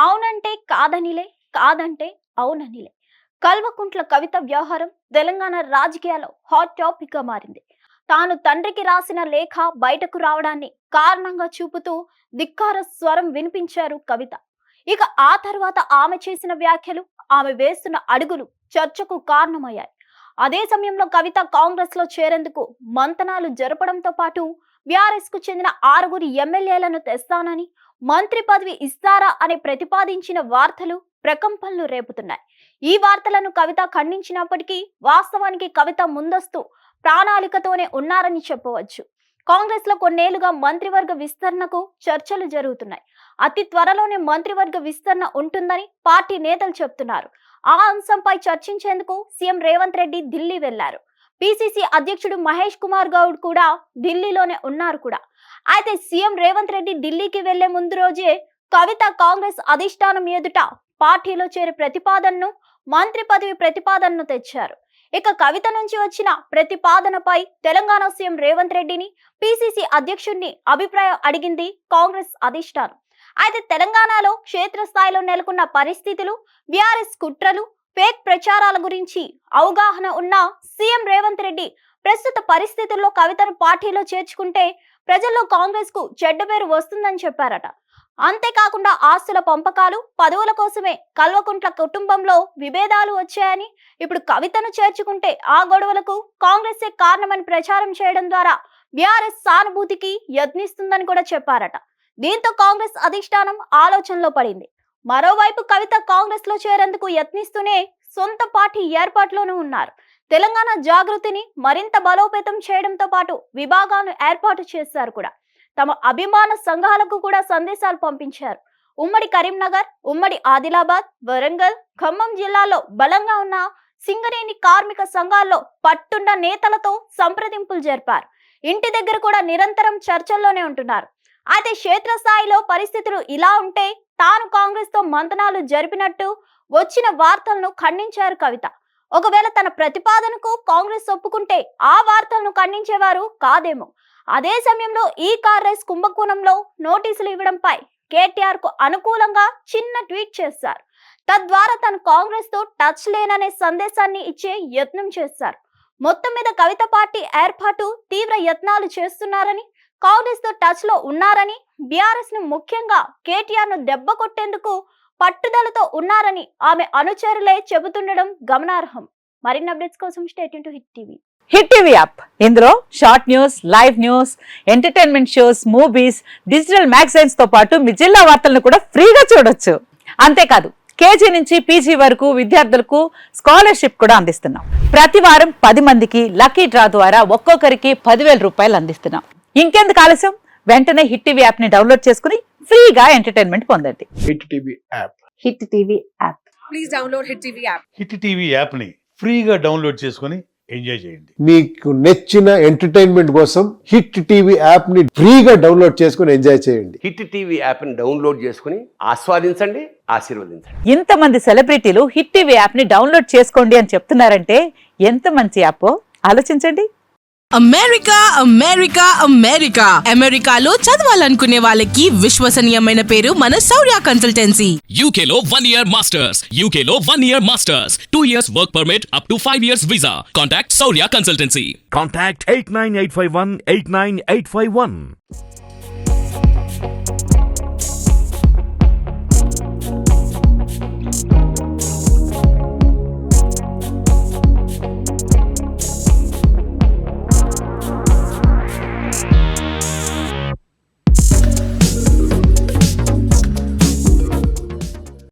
అవునంటే కాదనిలే, కాదంటే అవుననిలే. కల్వకుంట్ల కవిత వ్యవహారం తెలంగాణ రాజకీయాల్లో హాట్ టాపిక్ గా మారింది. తాను తండ్రికి రాసిన లేఖ బయటకు రావడాన్ని కారణంగా చూపుతూ ధిక్కార స్వరం వినిపించారు కవిత. ఇక ఆ తర్వాత ఆమె చేసిన వ్యాఖ్యలు, ఆమె వేస్తున్న అడుగులు చర్చకు కారణమయ్యాయి. అదే సమయంలో కవిత కాంగ్రెస్ లో చేరేందుకు మంతనాలు జరపడంతో పాటు బీఆర్ఎస్ కు చెందిన 6 ఎమ్మెల్యేలను తెస్తానని, మంత్రి పదవి ఇస్తారా అని ప్రతిపాదించిన వార్తలు ప్రకంపనలు రేపుతున్నాయి. ఈ వార్తలను కవిత ఖండించినప్పటికీ వాస్తవానికి కవిత ముందస్తు ప్రణాళికతోనే ఉన్నారని చెప్పవచ్చు. కాంగ్రెస్ లో కొన్నేళ్లుగా మంత్రివర్గ విస్తరణకు చర్చలు జరుగుతున్నాయి. అతి త్వరలోనే మంత్రివర్గ విస్తరణ ఉంటుందని పార్టీ నేతలు చెబుతున్నారు. ఆ అంశంపై చర్చించేందుకు సీఎం రేవంత్ రెడ్డి ఢిల్లీ వెళ్లారు. పిసిసి అధ్యక్షుడు మహేష్ కుమార్ గౌడ్ కూడా ఢిల్లీలోనే ఉన్నారు కూడా. అయితే సీఎం రేవంత్ రెడ్డి ఢిల్లీకి వెళ్లే ముందు రోజే కవిత కాంగ్రెస్ అధిష్టానం ఎదుట పార్టీలో చేరే ప్రతిపాదనను, మంత్రి పదవి ప్రతిపాదనను తెచ్చారు. ఇక కవిత నుంచి వచ్చిన ప్రతిపాదనపై తెలంగాణ సీఎం రేవంత్ రెడ్డిని, పిసిసి అధ్యక్షుడిని అభిప్రాయం అడిగింది కాంగ్రెస్ అధిష్టానం. అయితే తెలంగాణలో క్షేత్రస్థాయిలో నెలకొన్న పరిస్థితులు, బీఆర్ఎస్ కుట్రలు, ఫేక్ ప్రచారాల గురించి అవగాహన ఉన్న సీఎం రేవంత్ రెడ్డి ప్రస్తుత పరిస్థితుల్లో కవితను పార్టీలో చేర్చుకుంటే ప్రజల్లో కాంగ్రెస్ కు చెడ్డ పేరు వస్తుందని చెప్పారట. అంతేకాకుండా ఆస్తుల పంపకాలు, పదవుల కోసమే కల్వకుంట్ల కుటుంబంలో విభేదాలు వచ్చాయని, ఇప్పుడు కవితను చేర్చుకుంటే ఆ గొడవలకు కాంగ్రెసే కారణమని ప్రచారం చేయడం ద్వారా బీఆర్ఎస్ సానుభూతికి యత్నిస్తుందని కూడా చెప్పారట. దీంతో కాంగ్రెస్ అధిష్టానం ఆలోచనలో పడింది. మరోవైపు కవిత కాంగ్రెస్ లో చేరేందుకు యత్నిస్తూనే సొంత పార్టీ ఏర్పాటులోనూ ఉన్నారు. తెలంగాణ జాగృతిని మరింత బలోపేతం చేయడంతో పాటు విభాగాలను ఏర్పాటు చేశారు కూడా. తమ అభిమాన సంఘాలకు కూడా సందేశాలు పంపించారు. ఉమ్మడి కరీంనగర్, ఉమ్మడి ఆదిలాబాద్, వరంగల్, ఖమ్మం జిల్లాలో బలంగా ఉన్న సింగరేణి కార్మిక సంఘాల్లో పట్టున్న నేతలతో సంప్రదింపులు జరిపారు. ఇంటి దగ్గర కూడా నిరంతరం చర్చల్లోనే ఉంటున్నారు. అయితే క్షేత్రస్థాయిలో పరిస్థితులు ఇలా ఉంటే తాను కాంగ్రెస్ తో మంతనాలు జరిపినట్టు వచ్చిన వార్తలను ఖండించారు కవిత. ఒకవేళ తన ప్రతిపాదనకు కాంగ్రెస్ ఒప్పుకుంటే ఆ వార్తలను ఖండించేవారు కాదేమో. అదే సమయంలో ఈ కార్ రేస్ కుంభకోణంలో నోటీసులు ఇవ్వడంపై కేటీఆర్ కు అనుకూలంగా చిన్న ట్వీట్ చేశారు. తద్వారా తను కాంగ్రెస్ తో టచ్ లేననే సందేశాన్ని ఇచ్చే యత్నం చేశారు. మొత్తం మీద కవిత పార్టీ ఏర్పాటు తీవ్ర యత్నాలు చేస్తున్నారని, కాంగ్రెస్ తో టచ్ లో ఉన్నారని, బీఆర్ఎస్ ను ముఖ్యంగా కేటీఆర్ ను దెబ్బ కొట్టేందుకు పట్టుదలతో ఉన్నారని ఆమె అనుచరులే చెబుతుండడం గమనార్హం. మరిన్ని అప్డేట్స్ కోసం stay tune to Hit TV. Hit TV app, ఇందులో short news, live news, entertainment shows, movies, digital magazines తో పాటు మీ జిల్లా వార్తలను కూడా ఫ్రీగా చూడొచ్చు. అంతేకాదు కేజీ నుంచి పీజీ వరకు విద్యార్థులకు స్కాలర్షిప్ కూడా అందిస్తున్నాం. ప్రతి వారం 10 మందికి లక్కీ డ్రా ద్వారా ఒక్కొక్కరికి 10,000 రూపాయలు అందిస్తున్నాం. ఇంకెందుకు ఆలస్యం, వెంటనే హిట్ టీవీ యాప్ ని డౌన్లోడ్ చేసుకుని ఫ్రీగా ఎంటర్టైన్మెంట్ పొందండి. Hit TV app. Hit TV app. Please download hit TV app. Hit TV app ని ఫ్రీగా డౌన్లోడ్ చేసుకుని ఎంజాయ్ చేయండి. మీకు నచ్చిన ఎంటర్టైన్మెంట్ కోసం హిట్ టీవీ యాప్ ని ఫ్రీగా డౌన్లోడ్ చేసుకుని ఎంజాయ్ చేయండి. హిట్ టీవీ యాప్ ని డౌన్లోడ్ చేసుకుని ఆస్వాదించండి, ఆశీర్వదించండి. ఇంతమంది సెలబ్రిటీలు హిట్ టీవీ యాప్ ని డౌన్లోడ్ చేసుకోండి అని చెప్తున్నారంటే ఎంత మంచి యాప్ ఆలోచించండి. అమెరికా అమెరికా అమెరికా అమెరికాలో చదవాలనుకునే వాళ్ళకి విశ్వసనీయమైన పేరు మన శౌర్య కన్సల్టెన్సీ. UK లో 1 year masters. UK లో 1 year masters. 2 years work permit up to 5 years visa. Contact Saurya Consultancy. Contact 89851 89851.